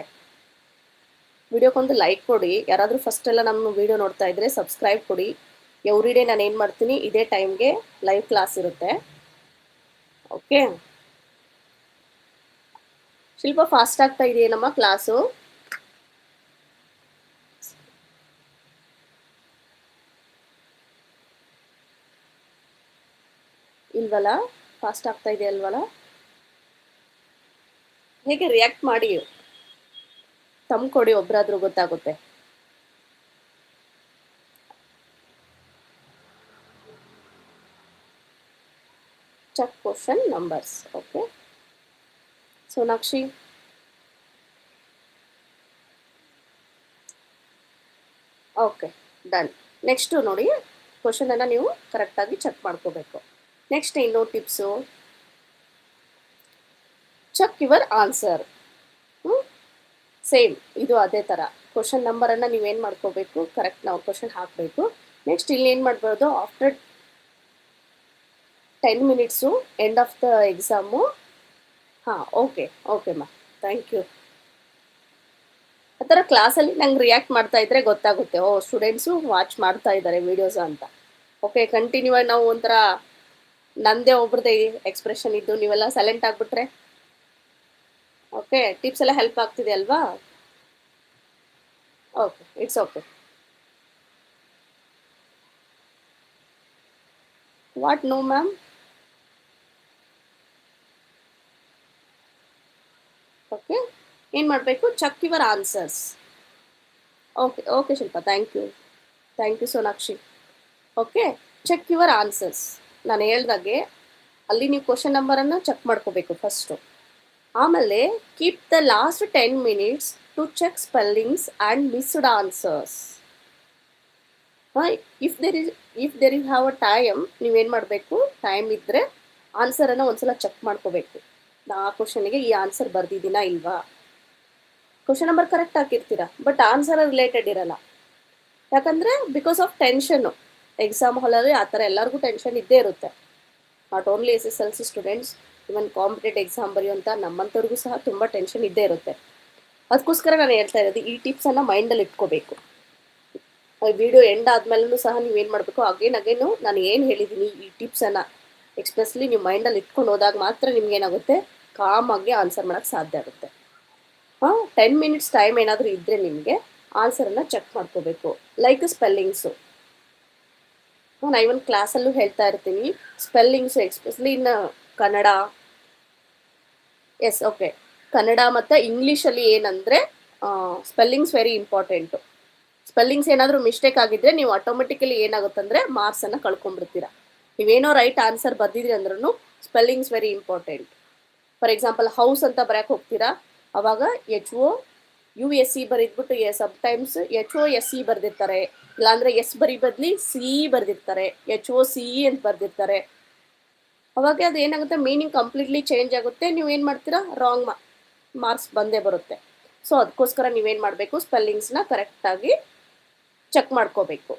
ವಿಡಿಯೋಕ್ಕೊಂದು ಲೈಕ್ ಕೊಡಿ. ಯಾರಾದರೂ ಫಸ್ಟ್ ಎಲ್ಲ ನಮ್ಮ ವಿಡಿಯೋ ನೋಡ್ತಾ ಇದ್ರೆ ಸಬ್ಸ್ಕ್ರೈಬ್ ಕೊಡಿ. ಎವ್ರಿ ಡೇ ನಾನು ಏನು ಮಾಡ್ತೀನಿ, ಇದೇ ಟೈಮ್ಗೆ ಲೈವ್ ಕ್ಲಾಸ್ ಇರುತ್ತೆ. ಓಕೆ, ಶಿಲ್ಪ ಫಾಸ್ಟ್ ಆಗ್ತಾ ಇದೆಯೇ ನಮ್ಮ ಕ್ಲಾಸು? ಇಲ್ವಲ್ಲ, ಫಾಸ್ಟ್ ಆಗ್ತಾ ಇದೆ ಅಲ್ವಲ್ಲ? ಹೇಗೆ ರಿಯಾಕ್ಟ್ ಮಾಡಿ, ತಮ್ಮ ಕೊಡಿ, ಒಬ್ಬರಾದ್ರೂ ಗೊತ್ತಾಗುತ್ತೆ. check question numbers. Okay, Sonakshi. Okay, done. Next ನೋಡಿ, ಕ್ವಶನನ್ನು ನೀವು ಕರೆಕ್ಟಾಗಿ ಚೆಕ್ ಮಾಡ್ಕೋಬೇಕು. ನೆಕ್ಸ್ಟ್ ಏನು tips, check your answer. Same ಇದು ಅದೇ ಥರ ಕ್ವಶನ್ ನಂಬರನ್ನು ನೀವೇನು ಮಾಡ್ಕೋಬೇಕು, ಕರೆಕ್ಟ್ ನಾವು ಕ್ವಶನ್ ಹಾಕಬೇಕು. ನೆಕ್ಸ್ಟ್ ಇಲ್ಲಿ ಏನು ಮಾಡ್ಬೋದು, after 10 minutes end of the exam. ಹಾಂ, ಓಕೆ ಮಾ, ಥ್ಯಾಂಕ್ ಯು. ಆ ಥರ ಕ್ಲಾಸಲ್ಲಿ ನಂಗೆ ರಿಯಾಕ್ಟ್ ಮಾಡ್ತಾ ಇದ್ರೆ ಗೊತ್ತಾಗುತ್ತೆ, ಓ ಸ್ಟೂಡೆಂಟ್ಸು ವಾಚ್ ಮಾಡ್ತಾ ಇದ್ದಾರೆ ವೀಡಿಯೋಸ್ ಅಂತ. ಓಕೆ, ಕಂಟಿನ್ಯೂ ಆಗಿ ನಾವು ಒಂಥರ ನಂದೇ ಒಬ್ರದ್ದೇ ಎಕ್ಸ್ಪ್ರೆಷನ್ ಇದ್ದು ನೀವೆಲ್ಲ ಸೈಲೆಂಟ್ ಆಗಿಬಿಟ್ರೆ ಓಕೆ, ಟಿಪ್ಸ್ ಎಲ್ಲ ಹೆಲ್ಪ್ ಆಗ್ತಿದೆ ಅಲ್ವಾ? Okay, it's okay. What no ma'am? Okay, ಏನು ಮಾಡಬೇಕು, check your answers. Okay Shilpa, thank you Sonakshi. Okay, check your answers. ನಾನು ಹೇಳ್ದಾಗೆ ಅಲ್ಲಿ ನೀವು ಕ್ವಶನ್ ನಂಬರನ್ನು ಚೆಕ್ ಮಾಡ್ಕೋಬೇಕು ಫಸ್ಟು. ಆಮೇಲೆ keep the last 10 minutes to check spellings and missed answers. If there is have a time, ನೀವೇನು ಮಾಡಬೇಕು, ಟೈಮ್ ಇದ್ದರೆ ಆನ್ಸರನ್ನು ಒಂದ್ಸಲ ಚೆಕ್ ಮಾಡ್ಕೋಬೇಕು. ಆ ಕ್ವಶನಿಗೆ ಈ ಆನ್ಸರ್ ಬರ್ದಿದ್ದೀನಾ ಇಲ್ವಾ. ಕ್ವಶನ್ ನಂಬರ್ ಕರೆಕ್ಟ್ ಹಾಕಿರ್ತೀರ, ಬಟ್ ಆನ್ಸರ್ ರಿಲೇಟೆಡ್ ಇರಲ್ಲ. ಯಾಕಂದರೆ ಬಿಕಾಸ್ ಆಫ್ ಟೆನ್ಷನ್ನು, ಎಕ್ಸಾಮ್ ಹಾಲಲ್ಲಿ ಆ ಥರ ಎಲ್ಲರಿಗೂ ಟೆನ್ಷನ್ ಇದ್ದೇ ಇರುತ್ತೆ. Not only SSLC students, even competitive exam ಬರೆಯುವಂಥ ನಮ್ಮಂಥವ್ರಿಗೂ ಸಹ ತುಂಬ ಟೆನ್ಷನ್ ಇದ್ದೇ ಇರುತ್ತೆ. ಅದಕ್ಕೋಸ್ಕರ ನಾನು ಹೇಳ್ತಾ ಇರೋದು, ಈ ಟಿಪ್ಸನ್ನು ಮೈಂಡಲ್ಲಿ ಇಟ್ಕೋಬೇಕು. ವಿಡಿಯೋ ಎಂಡ್ ಆದಮೇಲೂ ಸಹ ನೀವೇನು ಮಾಡಬೇಕು, ಅಗೇನು ನಾನು ಏನು ಹೇಳಿದ್ದೀನಿ ಈ ಟಿಪ್ಸನ್ನು ಎಕ್ಸ್ಪ್ರೆಸ್ಲಿ ನೀವು ಮೈಂಡಲ್ಲಿ ಇಟ್ಕೊಂಡು ಹೋದಾಗ ಮಾತ್ರ ನಿಮ್ಗೇನಾಗುತ್ತೆ, ಕಾಮಾಗಿ ಆನ್ಸರ್ ಮಾಡೋಕ್ಕೆ ಸಾಧ್ಯ ಆಗುತ್ತೆ. 10 ಮಿನಿಟ್ಸ್ ಟೈಮ್ ಏನಾದರೂ ಇದ್ದರೆ ನಿಮಗೆ ಆನ್ಸರನ್ನು ಚೆಕ್ ಮಾಡ್ಕೋಬೇಕು. ಲೈಕ್ ಸ್ಪೆಲ್ಲಿಂಗ್ಸು, ನಾನು ಇವನ್ ಕ್ಲಾಸಲ್ಲೂ ಹೇಳ್ತಾ ಇರ್ತೀನಿ, ಸ್ಪೆಲ್ಲಿಂಗ್ಸು ಎಕ್ಸ್ಪೆಷಲಿ ಇನ್ ಕನ್ನಡ. ಎಸ್, ಓಕೆ, ಕನ್ನಡ ಮತ್ತು ಇಂಗ್ಲೀಷಲ್ಲಿ ಏನಂದರೆ ಸ್ಪೆಲ್ಲಿಂಗ್ಸ್ ವೆರಿ ಇಂಪಾರ್ಟೆಂಟು. ಸ್ಪೆಲ್ಲಿಂಗ್ಸ್ ಏನಾದರೂ ಮಿಸ್ಟೇಕ್ ಆಗಿದ್ದರೆ ನೀವು ಆಟೋಮೆಟಿಕಲಿ ಏನಾಗುತ್ತಂದರೆ ಮಾರ್ಕ್ಸನ್ನು ಕಳ್ಕೊಂಡ್ಬಿಡ್ತೀರ. ನೀವೇನೋ ರೈಟ್ ಆನ್ಸರ್ ಬರ್ದಿದ್ರಿ ಅಂದ್ರೂ spellings very important. For example house ಅಂತ ಬರೆಯೋಕೆ ಹೋಗ್ತೀರಾ, ಅವಾಗ HOUSE ಬರೆದ್ಬಿಟ್ಟು ಸಮ್ಟೈಮ್ಸ್ HOSE ಬರೆದಿರ್ತಾರೆ, ಇಲ್ಲಾಂದರೆ ಎಸ್ ಬರಿ ಬದಲಿ CE ಬರೆದಿರ್ತಾರೆ, HOCE ಅಂತ ಬರೆದಿರ್ತಾರೆ. ಅವಾಗ ಅದು ಏನಾಗುತ್ತೆ, ಮೀನಿಂಗ್ ಕಂಪ್ಲೀಟ್ಲಿ ಚೇಂಜ್ ಆಗುತ್ತೆ. ನೀವು ಏನು ಮಾಡ್ತೀರಾ, ರಾಂಗ್ ಮಾರ್ಕ್ಸ್ ಬಂದೇ ಬರುತ್ತೆ. ಸೊ ಅದಕ್ಕೋಸ್ಕರ ನೀವೇನು ಮಾಡಬೇಕು, ಸ್ಪೆಲ್ಲಿಂಗ್ಸ್ನ ಕರೆಕ್ಟಾಗಿ ಚೆಕ್ ಮಾಡ್ಕೋಬೇಕು.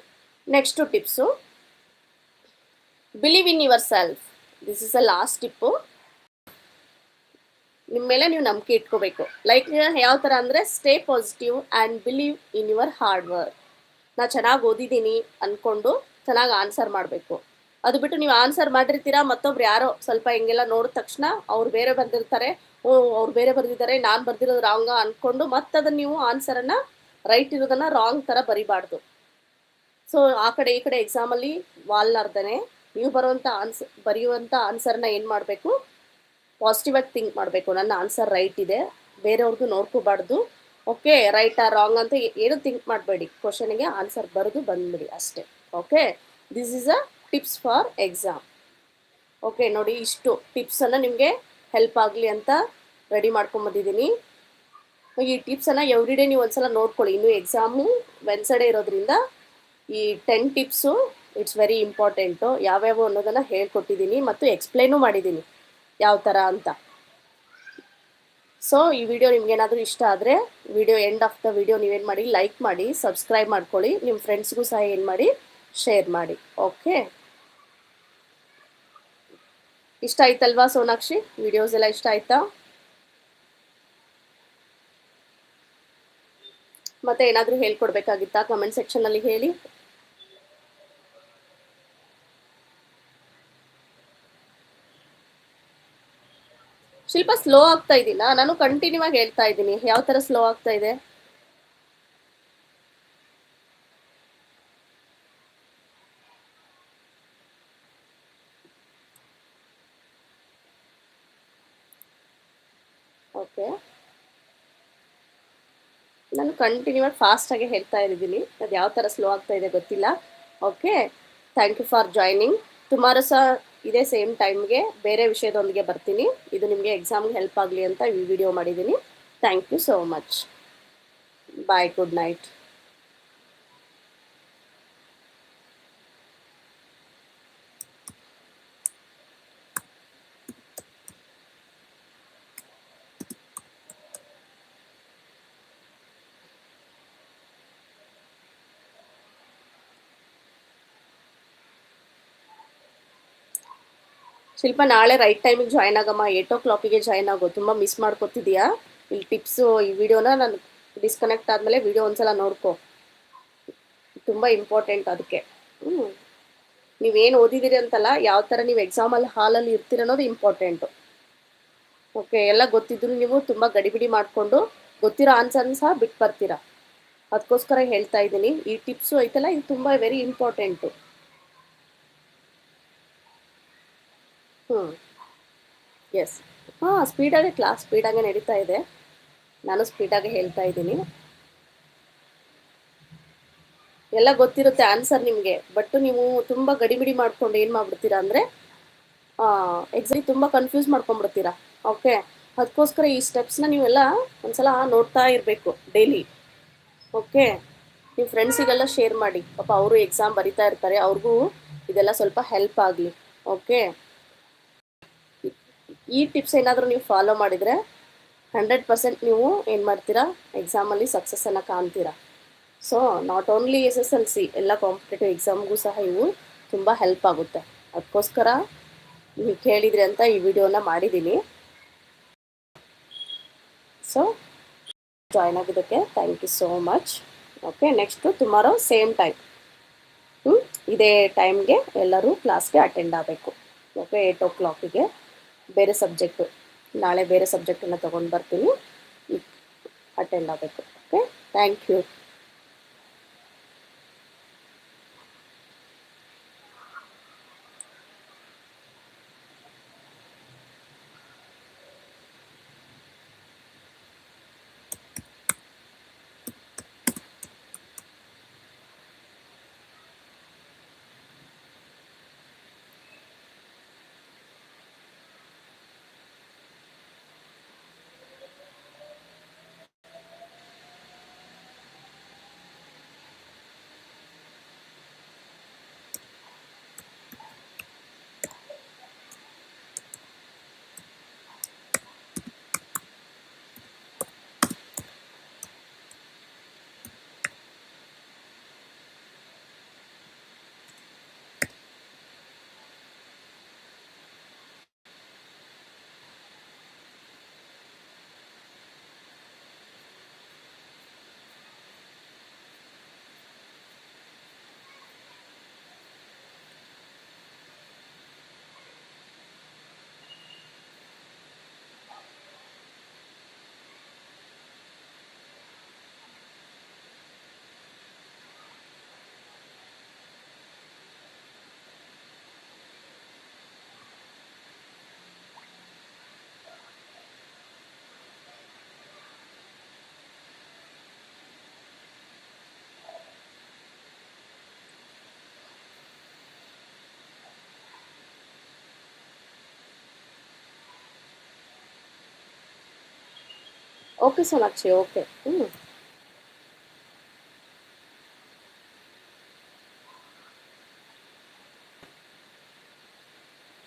Next tips, believe in your self. This is a last Tipu. ನಿಮ್ಮ ಮೇಲೆ ನೀವು ನಂಬಿಕೆ ಇಟ್ಕೋಬೇಕು. ಲೈಕ್ ಯಾವ ಥರ ಅಂದರೆ, stay positive and believe in your hard work. ನಾ ಚೆನ್ನಾಗಿ ಓದಿದ್ದೀನಿ ಅಂದ್ಕೊಂಡು ಚೆನ್ನಾಗಿ ಆನ್ಸರ್ ಮಾಡಬೇಕು. ಅದು ಬಿಟ್ಟು ನೀವು ಆನ್ಸರ್ ಮಾಡಿರ್ತೀರಾ, ಮತ್ತೊಬ್ರು ಯಾರೋ ಸ್ವಲ್ಪ ಹಿಂಗೆಲ್ಲ ನೋಡಿದ ತಕ್ಷಣ ಅವ್ರು ಬೇರೆ ಬಂದಿರ್ತಾರೆ, ಅವ್ರು ಬೇರೆ ಬರೆದಿದ್ದಾರೆ, ನಾನು ಬರ್ದಿರೋದು ರಾಂಗ ಅಂದ್ಕೊಂಡು ಮತ್ತದನ್ನು ನೀವು ಆನ್ಸರನ್ನು ರೈಟ್ ಇರೋದನ್ನು ರಾಂಗ್ ಥರ ಬರಿಬಾರ್ದು. ಸೊ ಆ ಕಡೆ ಈ ಕಡೆ ಎಕ್ಸಾಮಲ್ಲಿ ವಾಲ್ಲಾರ್ದೇ ನೀವು ಬರೆಯುವಂಥ ಆನ್ಸರ್ನ ಏನು ಮಾಡಬೇಕು, ಪಾಸಿಟಿವ್ ಆಗಿ ಥಿಂಕ್ ಮಾಡಬೇಕು. ನನ್ನ ಆನ್ಸರ್ ರೈಟ್ ಇದೆ, ಬೇರೆಯವ್ರದ್ದು ನೋಡ್ಕೋಬಾರ್ದು. ಓಕೆ, ರೈಟಾ ರಾಂಗ್ ಅಂತ ಏನು ಥಿಂಕ್ ಮಾಡಬೇಡಿ, ಕ್ವಶನಿಗೆ ಆನ್ಸರ್ ಬರೆದು ಬಂದ್ಬಿಡಿ ಅಷ್ಟೇ. Okay, this is a tips for exam. Okay, ನೋಡಿ ಇಷ್ಟು ಟಿಪ್ಸನ್ನು ನಿಮಗೆ ಹೆಲ್ಪ್ ಆಗಲಿ ಅಂತ ರೆಡಿ ಮಾಡ್ಕೊಂಬಂದಿದ್ದೀನಿ. ಈ ಟಿಪ್ಸನ್ನು ಎವ್ರಿ ಡೇ ನೀವು ಒಂದ್ಸಲ ನೋಡ್ಕೊಳ್ಳಿ. ಇನ್ನು ಎಕ್ಸಾಮು ವೆನ್ಸ್ಡೇ ಇರೋದ್ರಿಂದ ಈ 10 ಟಿಪ್ಸು ಇಟ್ಸ್ ವೆರಿ ಇಂಪಾರ್ಟೆಂಟು. ಯಾವ್ಯಾವ ಅನ್ನೋದನ್ನು ಹೇಳ್ಕೊಟ್ಟಿದ್ದೀನಿ ಮತ್ತು ಎಕ್ಸ್ಪ್ಲೇನು ಮಾಡಿದ್ದೀನಿ ಯಾವ ಥರ ಅಂತ. ಸೊ ಈ ವಿಡಿಯೋ ನಿಮ್ಗೇನಾದರೂ ಇಷ್ಟ ಆದರೆ video end of the video ನೀವೇನು ಮಾಡಿ, ಲೈಕ್ ಮಾಡಿ, ಸಬ್ಸ್ಕ್ರೈಬ್ ಮಾಡ್ಕೊಳ್ಳಿ, ನಿಮ್ಮ ಫ್ರೆಂಡ್ಸ್ಗೂ ಸಹ ಏನು ಮಾಡಿ, ಶೇರ್ ಮಾಡಿ. ಓಕೆ, ಇಷ್ಟ ಆಯ್ತಲ್ವಾ ಸೋನಾಕ್ಷಿ? ವಿಡಿಯೋಸ್ ಎಲ್ಲ ಇಷ್ಟ ಆಯ್ತಾ? ಮತ್ತೆ ಏನಾದರೂ ಹೇಳ್ಕೊಡ್ಬೇಕಾಗಿತ್ತಾ ಕಮೆಂಟ್ ಸೆಕ್ಷನಲ್ಲಿ ಹೇಳಿ. ಶಿಲ್ಪ ಸ್ಲೋ ಆಗ್ತಾ ಇದ್ದೀನಾ? ನಾನು ಕಂಟಿನ್ಯೂ ಆಗಿ ಹೇಳ್ತಾ ಇದ್ದೀನಿ. ಯಾವ ಥರ ಸ್ಲೋ ಆಗ್ತಾ ಇದೆ? ಓಕೆ, ನಾನು ಕಂಟಿನ್ಯೂ ಆಗಿ ಫಾಸ್ಟಾಗಿ ಹೇಳ್ತಾ ಇದ್ದೀನಿ. ಅದು ಯಾವ ಥರ ಸ್ಲೋ ಆಗ್ತಾ ಇದೆ ಗೊತ್ತಿಲ್ಲ. Okay, thank you for joining. Tomorrow ಸಹ ಇದೇ ಸೇಮ್ ಟೈಮ್ಗೆ ಬೇರೆ ವಿಷಯದೊಂದಿಗೆ ಬರ್ತೀನಿ. ಇದು ನಿಮಗೆ ಎಕ್ಸಾಮ್ಗೆ ಹೆಲ್ಪ್ ಆಗಲಿ ಅಂತ ಈ ವಿಡಿಯೋ ಮಾಡಿದ್ದೀನಿ. Thank you so much. Bye, good night. Shilpa, ನಾಳೆ ರೈಟ್ ಟೈಮಿಗೆ ಜಾಯ್ನ್ ಆಗಮ್ಮ. 8 o'clock ಜಾಯ್ನ್ ಆಗೋ. ತುಂಬ ಮಿಸ್ ಮಾಡ್ಕೊತಿದ್ಯಾ. ಇಲ್ಲಿ ಟಿಪ್ಸು, ಈ ವಿಡಿಯೋನ ನಾನು ಡಿಸ್ಕನೆಕ್ಟ್ ಆದಮೇಲೆ ವಿಡಿಯೋ ಒಂದ್ಸಲ ನೋಡ್ಕೊ. ತುಂಬ ಇಂಪಾರ್ಟೆಂಟ್ ಅದಕ್ಕೆ. ನೀವೇನು ಓದಿದ್ದೀರಿ ಅಂತಲ್ಲ, ಯಾವ ಥರ ನೀವು ಎಕ್ಸಾಮಲ್ಲಿ ಹಾಲಲ್ಲಿ ಇರ್ತೀರ ಅನ್ನೋದು ಇಂಪಾರ್ಟೆಂಟು. ಓಕೆ, ಎಲ್ಲ ಗೊತ್ತಿದ್ರು ನೀವು ತುಂಬ ಗಡಿಬಿಡಿ ಮಾಡಿಕೊಂಡು ಗೊತ್ತಿರೋ ಆನ್ಸರ್ನ ಸಹ ಬಿಟ್ಟು ಬರ್ತೀರಾ. ಅದಕ್ಕೋಸ್ಕರ ಹೇಳ್ತಾ ಇದ್ದೀನಿ, ಈ ಟಿಪ್ಸು ಐತಲ್ಲ, ಇದು ತುಂಬ ವೆರಿ ಇಂಪಾರ್ಟೆಂಟು. ಎಸ್. ಸ್ಪೀಡಾಗೆ ಕ್ಲಾಸ್ ಸ್ಪೀಡಾಗೆ ನಡೀತಾ ಇದೆ. ನಾನು ಸ್ಪೀಡಾಗೆ ಹೇಳ್ತಾ ಇದ್ದೀನಿ. ಎಲ್ಲ ಗೊತ್ತಿರುತ್ತೆ ಆನ್ಸರ್ ನಿಮಗೆ, ಬಟ್ ನೀವು ತುಂಬ ಗಡಿಬಿಡಿ ಮಾಡ್ಕೊಂಡು ಏನು ಮಾಡ್ಬಿಡ್ತೀರಾ ಅಂದರೆ ಎಕ್ಸಾಮ್ ತುಂಬ ಕನ್ಫ್ಯೂಸ್ ಮಾಡ್ಕೊಂಡ್ಬಿಡ್ತೀರಾ. ಓಕೆ, ಅದಕ್ಕೋಸ್ಕರ ಈ ಸ್ಟೆಪ್ಸ್ನ ನೀವೆಲ್ಲ ಒಂದ್ಸಲ ನೋಡ್ತಾ ಇರಬೇಕು ಡೈಲಿ. ಓಕೆ, ನೀವು ಫ್ರೆಂಡ್ಸಿಗೆಲ್ಲ ಶೇರ್ ಮಾಡಿ. ಪಾಪ ಅವರು ಎಕ್ಸಾಮ್ ಬರಿತಾ ಇರ್ತಾರೆ, ಅವ್ರಿಗೂ ಇದೆಲ್ಲ ಸ್ವಲ್ಪ ಹೆಲ್ಪ್ ಆಗಲಿ. ಓಕೆ, ಈ ಟಿಪ್ಸ್ ಏನಾದರೂ ನೀವು ಫಾಲೋ ಮಾಡಿದರೆ 100% ನೀವು ಏನು ಮಾಡ್ತೀರಾ, ಎಕ್ಸಾಮಲ್ಲಿ ಸಕ್ಸಸ್ಸನ್ನು ಕಾಣ್ತೀರಾ. ಸೊ ನಾಟ್ ಓನ್ಲಿ SSLC, ಎಲ್ಲ ಕಾಂಪಿಟೇಟಿವ್ ಎಕ್ಸಾಮ್ಗೂ ಸಹ ಇವು ತುಂಬ ಹೆಲ್ಪ್ ಆಗುತ್ತೆ. ಅದಕ್ಕೋಸ್ಕರ ನೀವು ಕೇಳಿದ್ರಿ ಅಂತ ಈ ವಿಡಿಯೋನ ಮಾಡಿದ್ದೀನಿ. ಸೊ ಜಾಯ್ನ್ ಆಗಿದ್ದಕ್ಕೆ thank you so much. Okay, next tomorrow same time, ಇದೇ ಟೈಮ್ಗೆ ಎಲ್ಲರೂ ಕ್ಲಾಸ್ಗೆ ಅಟೆಂಡ್ ಆಗಬೇಕು. ಓಕೆ, 8 o'clock ಬೇರೆ ಸಬ್ಜೆಕ್ಟು, ನಾಳೆ ಬೇರೆ ಸಬ್ಜೆಕ್ಟನ್ನು ತೊಗೊಂಡು ಬರ್ತೀನಿ, ಅಟೆಂಡ್ ಆಗಬೇಕು. Okay, thank you. Okay Sonakshi, okay.